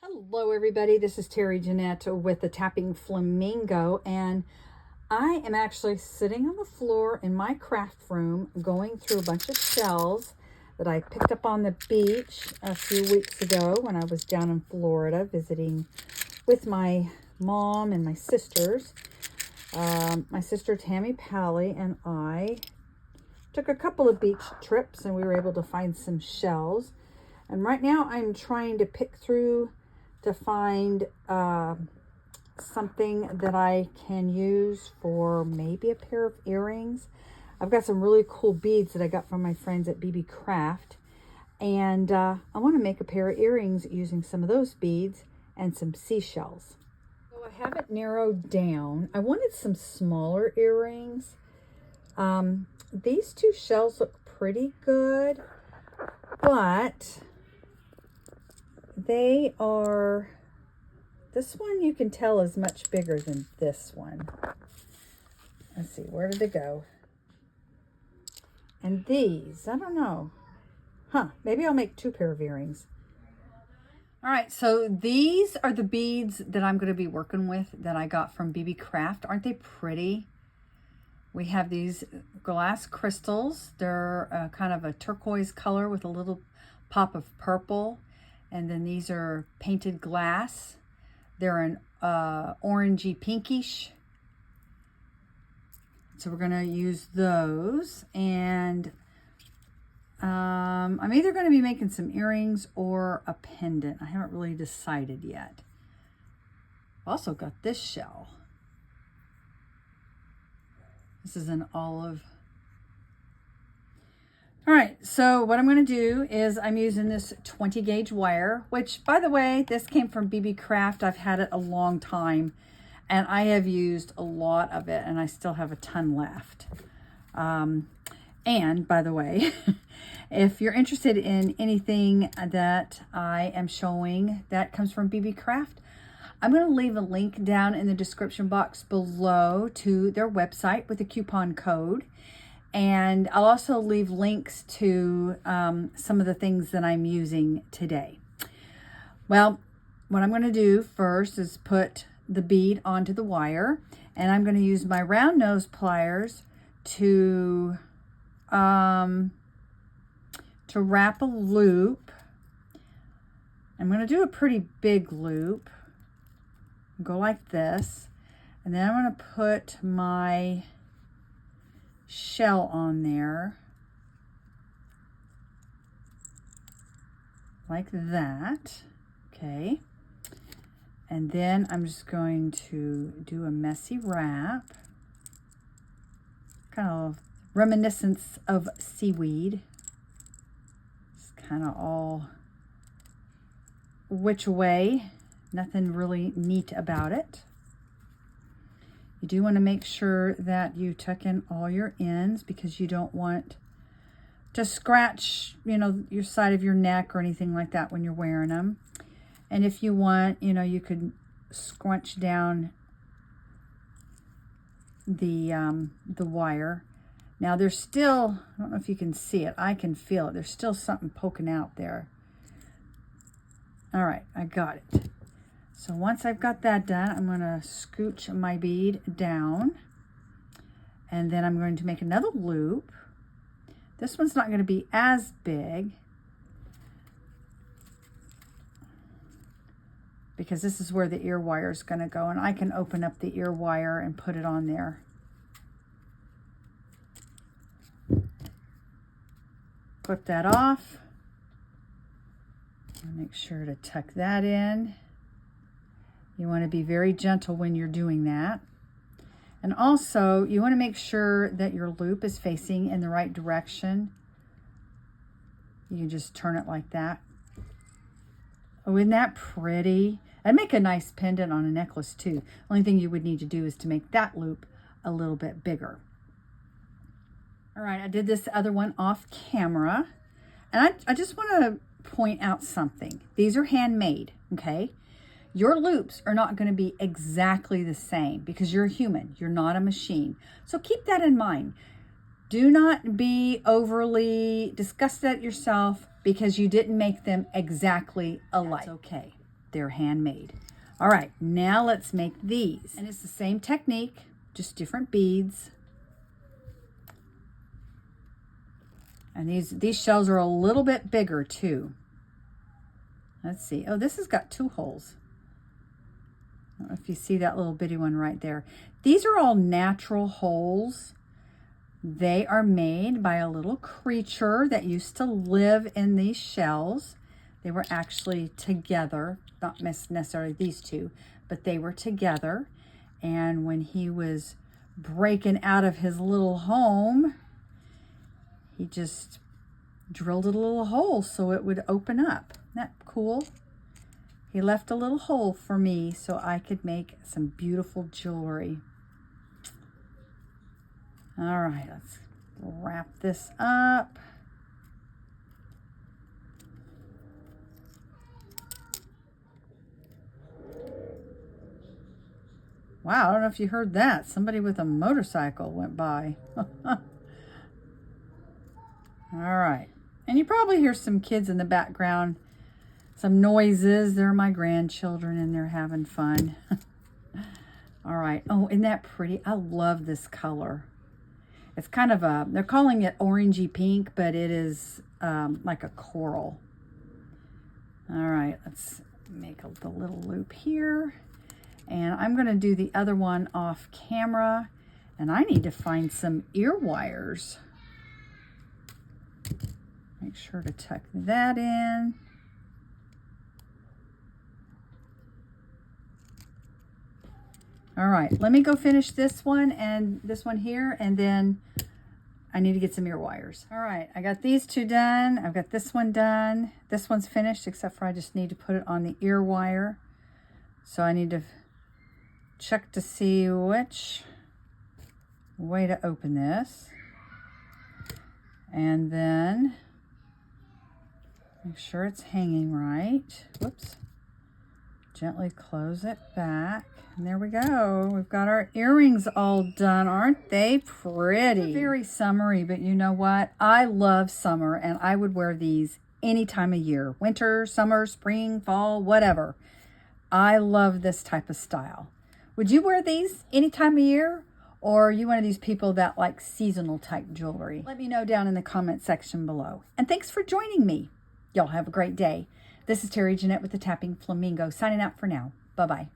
Hello everybody, this is Terry Jeanette with the Tapping Flamingo, and I am actually sitting on the floor in my craft room going through a bunch of shells that I picked up on the beach a few weeks ago when I was down in Florida visiting with my mom and my sisters. My sister Tammy Pally and I took a couple of beach trips and we were able to find some shells. And right now I'm trying to pick through to find something that I can use for maybe a pair of earrings. I've got some really cool beads that I got from my friends at BeeBeeCraft. And I want to make a pair of earrings using some of those beads and some seashells. So I have it narrowed down. I wanted some smaller earrings. These two shells look pretty good, but they are, this one you can tell is much bigger than this one. Let's see, where did they go? And these, I don't know. Maybe I'll make two pair of earrings. All right, so these are the beads that I'm going to be working with that I got from BeeBeeCraft. Aren't they pretty? We have these glass crystals. They're kind of a turquoise color with a little pop of purple. And then these are painted glass. They're an orangey pinkish. So we're going to use those. And I'm either going to be making some earrings or a pendant. I haven't really decided yet. Also got this shell. This is an olive. All right, so what I'm going to do is I'm using this 20 gauge wire, which, by the way, this came from BeeBeeCraft. I've had it a long time, and I have used a lot of it, and I still have a ton left. And, by the way, if you're interested in anything that I am showing that comes from BeeBeeCraft, I'm going to leave a link down in the description box below to their website with a coupon code. And I'll also leave links to some of the things that I'm using today. Well, what I'm going to do first is put the bead onto the wire. And I'm going to use my round nose pliers to wrap a loop. I'm going to do a pretty big loop. Go like this. And then I'm going to put my shell on there like that. Okay, and then I'm just going to do a messy wrap, kind of reminiscence of seaweed. It's kind of all which way, nothing really neat about it. You do want to make sure that you tuck in all your ends because you don't want to scratch, your side of your neck or anything like that when you're wearing them. And if you want, you could scrunch down the wire. Now there's still, I don't know if you can see it. I can feel it. There's still something poking out there. All right, I got it. So once I've got that done, I'm going to scooch my bead down, and then I'm going to make another loop. This one's not going to be as big because this is where the ear wire is going to go, and I can open up the ear wire and put it on there. Clip that off. Make sure to tuck that in. You want to be very gentle when you're doing that. And also, you want to make sure that your loop is facing in the right direction. You can just turn it like that. Oh, isn't that pretty? That'd make a nice pendant on a necklace too. Only thing you would need to do is to make that loop a little bit bigger. All right, I did this other one off camera. And I just want to point out something. These are handmade, okay? Your loops are not going to be exactly the same because you're a human. You're not a machine. So keep that in mind. Do not be overly disgusted at yourself because you didn't make them exactly alike. That's okay. they're handmade. All right, now let's make these. And it's the same technique, just different beads. And these shells are a little bit bigger too. Let's see. Oh, this has got 2 holes. I don't know if you see that little bitty one right there. These are all natural holes. They are made by a little creature that used to live in these shells. They were actually together, not necessarily these two, but they were together. And when he was breaking out of his little home, he just drilled a little hole so it would open up. Isn't that cool? He left a little hole for me so I could make some beautiful jewelry. All right, let's wrap this up. Wow, I don't know if you heard that. Somebody with a motorcycle went by. All right. And you probably hear some kids in the background, some noises. They're my grandchildren and they're having fun. All right. Oh, isn't that pretty? I love this color. It's kind of a, they're calling it orangey pink, but it is like a coral. All right, let's make the little loop here. And I'm going to do the other one off camera. And I need to find some ear wires. Make sure to tuck that in. All right, let me go finish this one and this one here, and then I need to get some ear wires. All right, I got these 2 done. I've got this one done. This one's finished, except for I just need to put it on the ear wire. So I need to check to see which way to open this. And then make sure it's hanging right. Whoops. Gently close it back. And there we go. We've got our earrings all done. Aren't they pretty? They're very summery, but you know what? I love summer and I would wear these any time of year. Winter, summer, spring, fall, whatever. I love this type of style. Would you wear these any time of year? Or are you one of these people that like seasonal type jewelry? Let me know down in the comment section below. And thanks for joining me. Y'all have a great day. This is Terry Jeanette with the Tapping Flamingo signing out for now. Bye-bye.